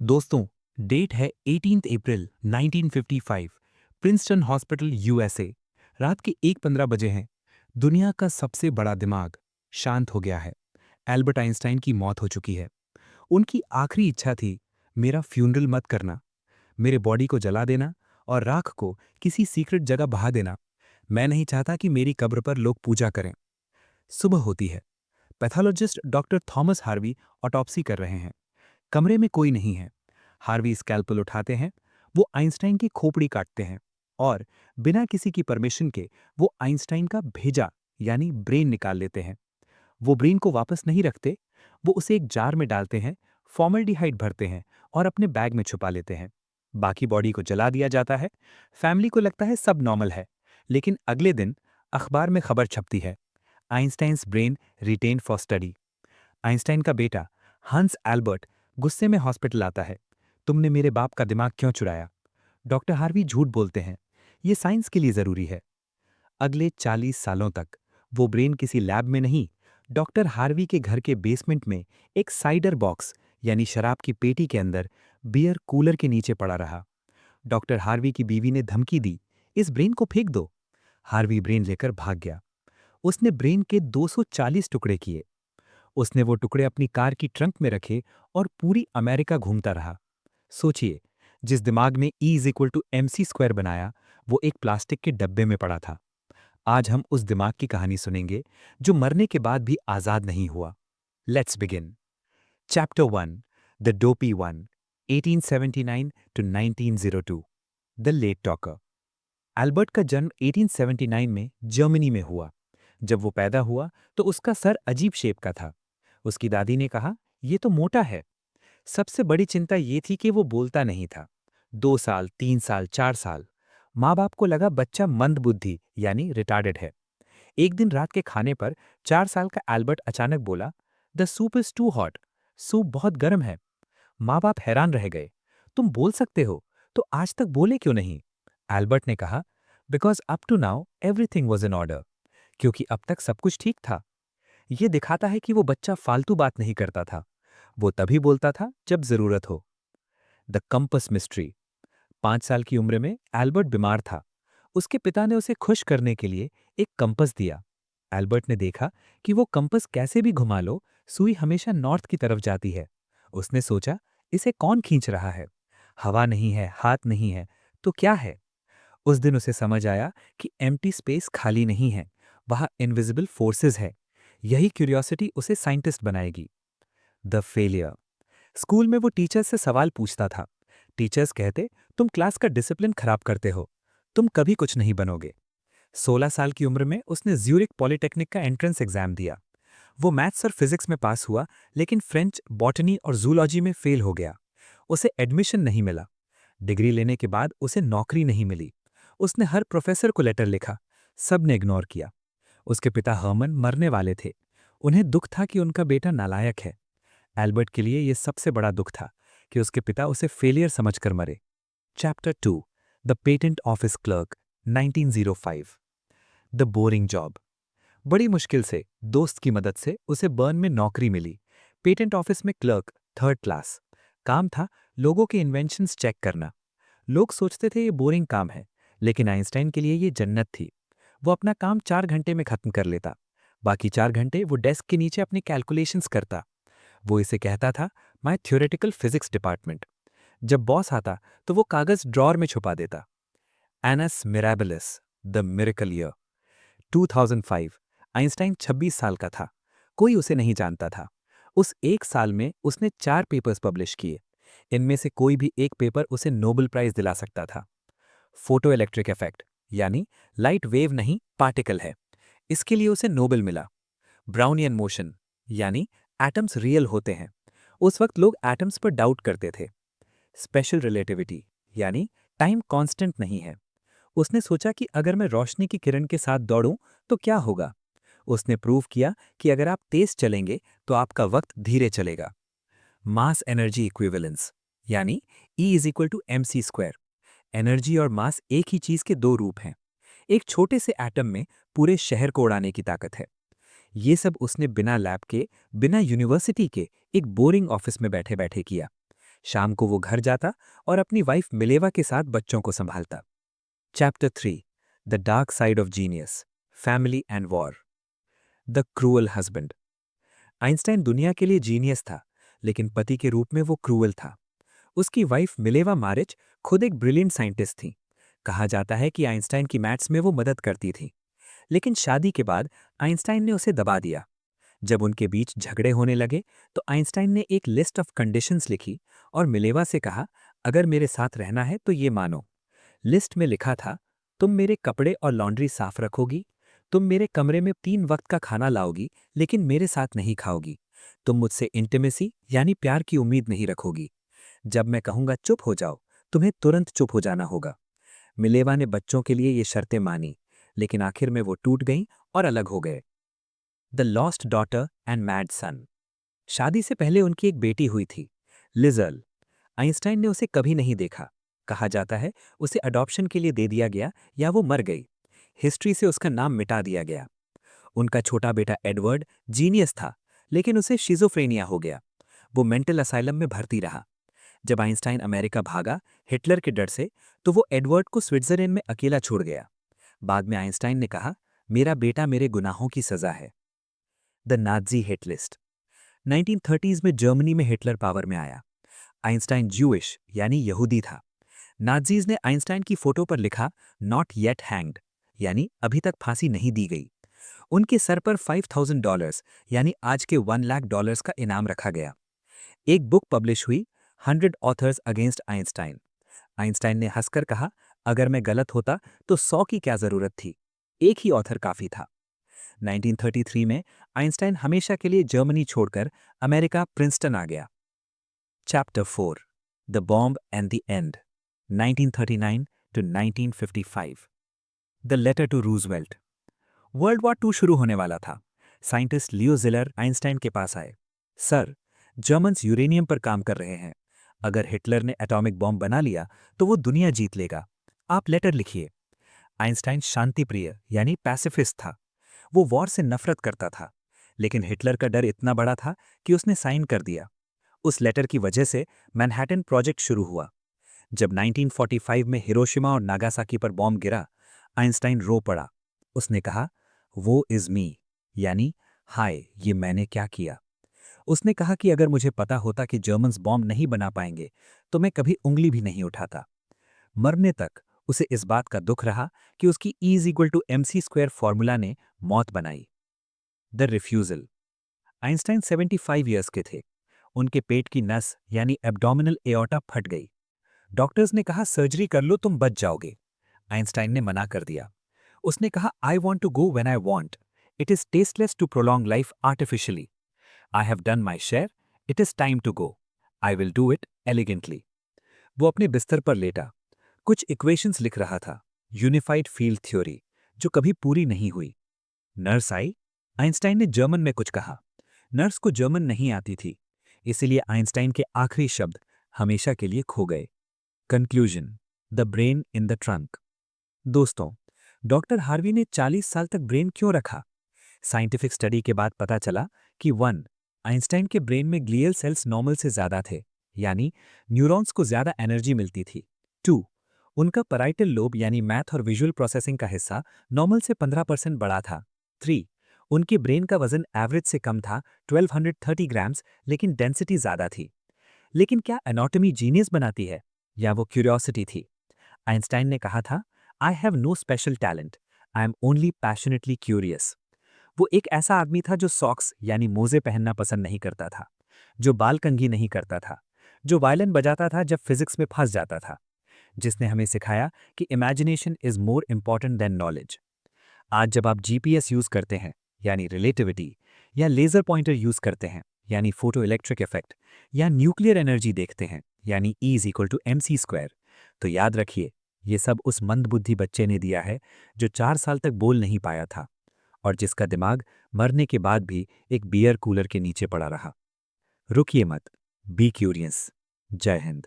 दोस्तों, डेट है 18 अप्रैल 1955। Princeton hospital USA. रात के 1:15 बजे हैं। दुनिया का सबसे बड़ा दिमाग शांत हो गया है। एल्बर्ट आइंस्टाइन की मौत हो चुकी है। उनकी आखिरी इच्छा थी, मेरा फ्यूनरल मत करना, मेरे बॉडी को जला देना और राख को किसी सीक्रेट जगह बहा देना। मैं नहीं चाहता कि मेरी कब्र पर लोग पूजा करें। सुबह होती है। Pathologist doctor Thomas Harvey autopsy कर रहे हैं। कमरे में कोई नहीं है। हार्वी स्कैल्पल उठाते हैं। वो आइंस्टाइन की खोपड़ी काटते हैं और बिना किसी की परमिशन के वो आइंस्टाइन का भेजा यानी ब्रेन निकाल लेते हैं। वो ब्रेन को वापस नहीं रखते। वो उसे एक जार में डालते हैं, फॉर्मल्डिहाइड भरते हैं और अपने बैग में छुपा लेते हैं। बाकी बॉडी को जला दिया जाता है। फैमिली को लगता है सब नॉर्मल है, लेकिन अगले दिन अखबार में खबर छपती है, Einstein's brain retain for study. Einstein का बेटा हंस एल्बर्ट गुस्से में हॉस्पिटल आता है। तुमने मेरे बाप का दिमाग क्यों चुराया? डॉक्टर हार्वी झूठ बोलते हैं, ये साइंस के लिए जरूरी है। अगले 40 सालों तक वो ब्रेन किसी लैब में नहीं, डॉक्टर हार्वी के घर के बेसमेंट में एक साइडर बॉक्स यानी शराब की पेटी के अंदर बियर कूलर के नीचे पड़ा रहा। डॉक्टर हार्वी की बीवी ने धमकी दी, इस ब्रेन को फेंक दो। हार्वी ब्रेन लेकर भाग गया। उसने ब्रेन के 240 टुकड़े किए। उसने वो टुकड़े अपनी कार की ट्रंक में रखे और पूरी अमेरिका घूमता रहा। सोचिए, जिस दिमाग ने E is equal to MC² बनाया, वो एक प्लास्टिक के डब्बे में पड़ा था। आज हम उस दिमाग की कहानी सुनेंगे जो मरने के बाद भी आजाद नहीं हुआ। Let's begin. Chapter 1, the dopey one, 1879 to 1902। The late talker. Albert का जन्म 1879 में जर्मनी में हुआ। जब वो पैदा हुआ तो उसका सर अजीब शेप का था। उसकी दादी ने कहा, ये तो मोटा है। सबसे बड़ी चिंता ये थी कि वो बोलता नहीं था। 2 साल, 3 साल, 4 साल। माँ बाप को लगा बच्चा मंद बुद्धि यानी रिटार्डेड है। एक दिन रात के खाने पर 4 साल का एल्बर्ट अचानक बोला, the soup is too hot. Soup बहुत गर्म है। माँ बाप हैरान रह गए। तुम बोल सकते हो, तो आज तक बोले क्यों नहीं? एल्बर्ट ने कहा, because up to now everything was in order. क्योंकि अब तक सब कुछ ठीक था। ये दिखाता है कि वो बच्चा फालतू बात नहीं करता था। वो तभी बोलता था जब जरूरत हो। The compass mystery. 5 साल की उम्र में एल्बर्ट बीमार था। उसके पिता ने उसे खुश करने के लिए एक कंपस दिया। एल्बर्ट ने देखा कि वो कंपस कैसे भी घुमा लो, सुई हमेशा नॉर्थ की तरफ जाती है। उसने सोचा, इसे कौन खींच रहा है? हवा नहीं है, हाथ नहीं है, तो क्या है? उस दिन उसे समझ आया कि एम्प्टी स्पेस खाली नहीं है, वहाँ इनविजिबल फोर्सेस है। यही क्यूरियोसिटी उसे साइंटिस्ट बनाएगी। The failure. स्कूल में वो टीचर्स से सवाल पूछता था। टीचर्स कहते, तुम क्लास का डिसिप्लिन खराब करते हो, तुम कभी कुछ नहीं बनोगे। 16 साल की उम्र में उसने ज्यूरिक पॉलिटेक्निक का एंट्रेंस एग्जाम दिया। वो मैथ्स और फिजिक्स में पास हुआ, लेकिन फ्रेंच, बॉटनी और जूलॉजी में फेल हो गया। उसे एडमिशन नहीं मिला। डिग्री लेने के बाद उसे नौकरी नहीं मिली। उसने हर प्रोफेसर को लेटर लिखा, सब ने इग्नोर किया। उसके पिता हर्मन मरने वाले थे। उन्हें दुख था कि उनका बेटा नालायक है। एल्बर्ट के लिए यह सबसे बड़ा दुख था कि उसके पिता उसे फेलियर समझकर मरे। Chapter 2, the patent office clerk, 1905। The boring job. बड़ी मुश्किल से दोस्त की मदद से उसे बर्न में नौकरी मिली। पेटेंट ऑफिस में क्लर्क, 3rd क्लास। काम था लोगों के इन्वेंशंस चेक करना। लोग सोचते थे ये बोरिंग काम है, लेकिन आइंस्टाइन के लिए ये जन्नत थी। वो अपना काम 4 घंटे में खत्म कर लेता। बाकी 4 घंटे वो डेस्क के नीचे अपनी कैलकुलेशंस करता। वो इसे कहता था, माय थ्योरेटिकल फिजिक्स डिपार्टमेंट। जब बॉस आता तो वो कागज ड्रॉर में छुपा देता। Anus mirabilis, the miracle year, 2005। Einstein 26 साल का था। कोई उसे नहीं जानता था। उस एक साल में उसने 4 पेपर्स पब्लिश किए। इनमें से कोई भी एक पेपर उसे नोबेल प्राइज दिला सकता था। फोटो इलेक्ट्रिक इफेक्ट यानी लाइट वेव नहीं, पार्टिकल है, इसके लिए उसे नोबेल मिला। ब्राउनियन मोशन यानी एटम्स रियल होते हैं। उस वक्त लोग एटम्स पर डाउट करते थे। स्पेशल रिलेटिविटी यानी टाइम कांस्टेंट नहीं है। उसने सोचा कि अगर मैं रोशनी की किरण के साथ दौड़ूं तो क्या होगा। उसने प्रूव किया कि अगर आप तेज चलेंगे तो आपका वक्त धीरे चलेगा। मास एनर्जी इक्विवेलेंस यानी E is equal to MC²। Energy और मास एक ही चीज के दो रूप हैं। एक छोटे से एटम में पूरे शहर को उड़ाने की ताकत है। ये सब उसने बिना लैब के, बिना यूनिवर्सिटी के, एक बोरिंग ऑफिस में बैठे बैठे किया। शाम को वो घर जाता और अपनी वाइफ मिलेवा के साथ बच्चों को संभालता। Chapter 3, the dark side of genius, family and war. The cruel husband. Einstein दुनिया के लिए जीनियस था, लेकिन पति के रूप में वो क्रूअल था। उसकी वाइफ मिलेवा मारिच खुद एक ब्रिलियंट साइंटिस्ट थी। कहा जाता है कि आइंस्टाइन की मैथ्स में वो मदद करती थी, लेकिन शादी के बाद आइंस्टाइन ने उसे दबा दिया। जब उनके बीच झगड़े होने लगे तो आइंस्टाइन ने एक लिस्ट ऑफ कंडीशंस लिखी और मिलेवा से कहा, अगर मेरे साथ रहना है तो ये मानो। लिस्ट में लिखा था, तुम मेरे कपड़े और लॉन्ड्री साफ रखोगी, तुम मेरे कमरे में 3 वक्त का खाना लाओगी लेकिन मेरे साथ नहीं खाओगी, तुम मुझसे इंटीमेसी यानी प्यार की उम्मीद नहीं रखोगी, जब मैं कहूंगा चुप हो जाओ तुम्हें तुरंत चुप हो जाना होगा। मिलेवा ने बच्चों के लिए ये शर्तें मानी, लेकिन आखिर में वो टूट गईं और अलग हो गए। The lost daughter and mad son. शादी से पहले उनकी एक बेटी हुई थी, लिजल। आइंस्टाइन ने उसे कभी नहीं देखा। कहा जाता है उसे अडॉप्शन के लिए दे दिया गया या वो मर गई। हिस्ट्री से उसका नाम मिटा दिया गया। उनका छोटा बेटा एडवर्ड जीनियस था, लेकिन उसे शिज़ोफ्रेनिया हो गया। वो मेंटल असाइलम में भर्ती रहा। जब आइंस्टाइन अमेरिका भागा हिटलर के डर से, तो वो एडवर्ड को स्विट्जरलैंड में अकेला छोड़ गया। बाद में आइंस्टाइन ने कहा, मेरा बेटा मेरे गुनाहों की सजा है। The Nazi hit list. 1930s में जर्मनी में हिटलर पावर में आया। आइंस्टाइन ज्यूइश यानी यहूदी था। नाज़ीज ने आइंस्टाइन की फोटो पर लिखा, नॉट येट हैंग्ड यानी अभी तक फांसी नहीं दी गई। उनके सर पर $5,000 यानी आज के $1 लाख का इनाम रखा गया। एक बुक पब्लिश हुई, 100 ऑथर्स अगेंस्ट आइंस्टाइन। आइंस्टाइन ने हंसकर कहा, अगर मैं गलत होता तो 100 की क्या जरूरत थी, एक ही ऑथर काफी था। 1933 में आइंस्टाइन हमेशा के लिए जर्मनी छोड़कर अमेरिका प्रिंसटन आ गया। Chapter 4, the bomb and the end, 1939 to 1955। The letter to Roosevelt. World war 2 शुरू होने वाला था। साइंटिस्ट लियो जिलर आइंस्टाइन के पास आए। सर, जर्मन्स यूरेनियम पर काम कर रहे हैं। अगर हिटलर ने एटॉमिक बॉम्ब बना लिया तो वो दुनिया जीत लेगा। आप लेटर लिखिए। आइंस्टाइन शांतिप्रिय यानी पैसिफिस्ट था। वो वॉर से नफरत करता था, लेकिन हिटलर का डर इतना बड़ा था कि उसने साइन कर दिया। उस लेटर की वजह से मैनहट्टन प्रोजेक्ट शुरू हुआ। जब 1945 में हिरोशिमा और नागासाकी पर बॉम्ब गिरा, आइंस्टाइन रो पड़ा। उसने कहा, वो इज मी यानी हाय ये मैंने क्या किया। उसने कहा कि अगर मुझे पता होता कि जर्मन्स बॉम्ब नहीं बना पाएंगे तो मैं कभी उंगली भी नहीं उठाता। मरने तक उसे इस बात का दुख रहा कि उसकी E=mc² फॉर्मूला ने मौत बनाई। The refusal. आइंस्टाइन 75 ईयर्स के थे। उनके पेट की नस यानी एब्डोमिनल एओर्टा फट गई। डॉक्टर्स ने कहा सर्जरी कर लो तुम बच जाओगे। आइंस्टाइन ने मना कर दिया। उसने कहा, I want to go when I want. It is tasteless to prolong life artificially. I have done my share, it is time to go. I will do it elegantly. वो अपने बिस्तर पर लेटा, कुछ इक्वेशंस लिख रहा था, यूनिफाइड फील्ड थ्योरी, जो कभी पूरी नहीं हुई। नर्स आई। आइंस्टाइन ने जर्मन में कुछ कहा। नर्स को जर्मन नहीं आती थी, इसीलिए आइंस्टाइन के आखिरी शब्द हमेशा के लिए खो गए। Conclusion, the brain in the trunk. दोस्तों, डॉक्टर हार्वी ने 40 साल तक ब्रेन क्यों रखा? साइंटिफिक स्टडी के बाद पता चला कि 1. आइंस्टाइन के ब्रेन में ग्लियल सेल्स नॉर्मल से ज्यादा थे, यानी न्यूरॉन्स को ज्यादा एनर्जी मिलती थी। 2. उनका पैराइटल लोब यानी मैथ और विजुअल प्रोसेसिंग का हिस्सा नॉर्मल से 15% बड़ा था। 3. उनके ब्रेन का वजन एवरेज से कम था, 1230 ग्राम्स, लेकिन डेंसिटी ज्यादा थी। लेकिन क्या एनाटॉमी जीनियस बनाती है, या वो क्यूरियोसिटी थी? आइंस्टाइन ने कहा था, I have no special talent, I am only passionately curious. वो एक ऐसा आदमी था जो सॉक्स यानी मोजे पहनना पसंद नहीं करता था, जो बाल कंघी नहीं करता था, जो वायलिन बजाता था जब फिजिक्स में फंस जाता था, जिसने हमें सिखाया कि imagination is more important than knowledge. आज जब आप जीपीएस यूज करते हैं यानी रिलेटिविटी, या लेजर पॉइंटर यूज करते हैं यानी फोटो इलेक्ट्रिक इफेक्ट, या न्यूक्लियर एनर्जी देखते हैं यानी E=mc², तो याद रखिए ये सब उस मंदबुद्धि बच्चे ने दिया है जो 4 साल तक बोल नहीं पाया था और जिसका दिमाग मरने के बाद भी एक बियर कूलर के नीचे पड़ा रहा। रुकिए मत, बी क्यूरियस। जय हिंद।